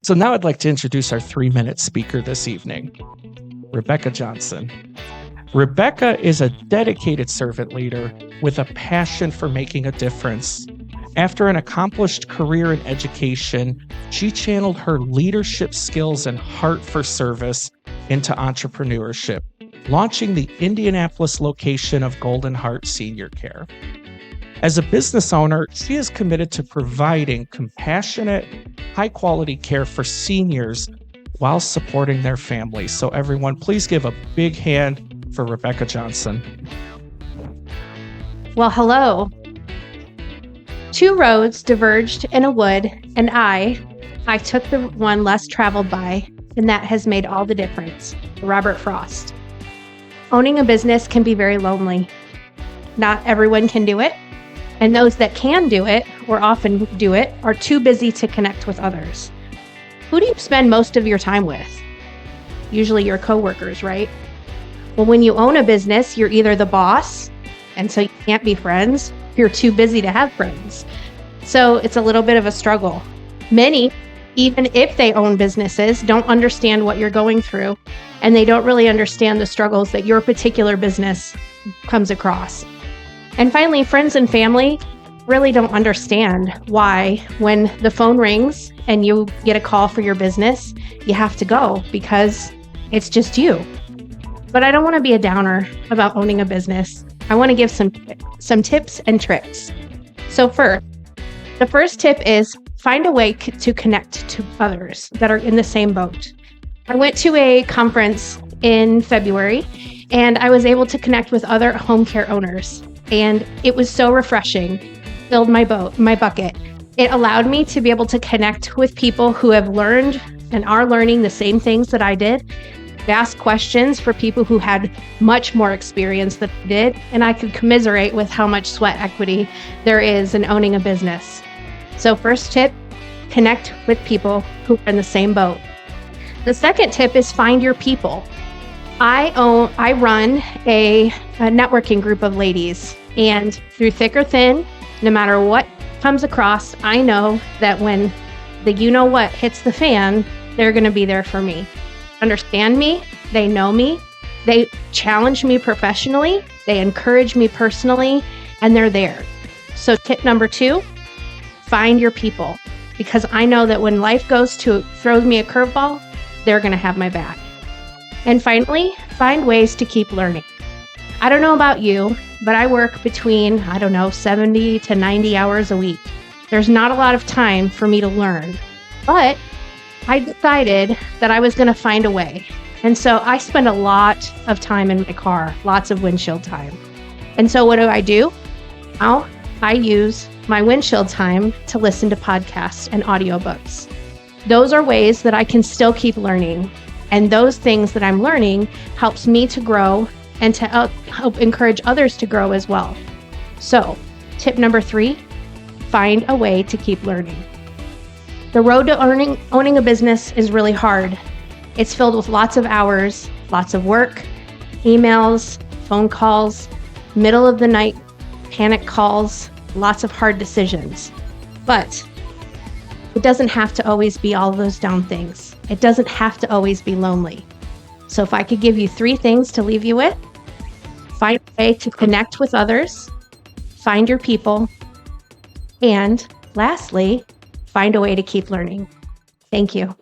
So now I'd like to introduce our 3-minute speaker this evening, Rebecca Johnson. Rebecca is a dedicated servant leader with a passion for making a difference. After an accomplished career in education, she channeled her leadership skills and heart for service into entrepreneurship, launching the Indianapolis location of Golden Heart Senior Care. As a business owner, she is committed to providing compassionate, high-quality care for seniors while supporting their families. So everyone, please give a big hand for Rebecca Johnson. Well, hello. 2 roads diverged in a wood, and I took the one less traveled by, and that has made all the difference. Robert Frost. Owning a business can be very lonely. Not everyone can do it, and those that can do it, or often do it, are too busy to connect with others. Who do you spend most of your time with? Usually your coworkers, right? Well, when you own a business, you're either the boss, and so you can't be friends. You're too busy to have friends. So it's a little bit of a struggle. Many, even if they own businesses, don't understand what you're going through, and they don't really understand the struggles that your particular business comes across. And finally, friends and family really don't understand why when the phone rings and you get a call for your business, you have to go because it's just you. But I don't want to be a downer about owning a business. I want to give some tips and tricks. So first, the first tip is find a way to connect to others that are in the same boat. I went to a conference in February and I was able to connect with other home care owners, and it was so refreshing. Filled my bucket. It allowed me to be able to connect with people who have learned and are learning the same things that I did. Ask questions for people who had much more experience than I did, and I could commiserate with how much sweat equity there is in owning a business. So first tip, connect with people who are in the same boat. The second tip is find your people. I run a networking group of ladies, and through thick or thin, no matter what comes across, I know that when the you-know-what hits the fan, they're going to be there for me. Understand me, they know me, they challenge me professionally, they encourage me personally, and they're there. So tip number 2, find your people, because I know that when life throws me a curveball, they're going to have my back. And finally, find ways to keep learning. I don't know about you, but I work between, 70 to 90 hours a week. There's not a lot of time for me to learn, but I decided that I was going to find a way. And so I spend a lot of time in my car, lots of windshield time. And so what do? Now I use my windshield time to listen to podcasts and audiobooks. Those are ways that I can still keep learning. And those things that I'm learning helps me to grow and to help encourage others to grow as well. So tip number 3, find a way to keep learning. The road to owning a business is really hard. It's filled with lots of hours, lots of work, emails, phone calls, middle of the night panic calls, lots of hard decisions. But it doesn't have to always be all those down things. It doesn't have to always be lonely. So if I could give you 3 things to leave you with, find a way to connect with others, find your people, and lastly, find a way to keep learning. Thank you.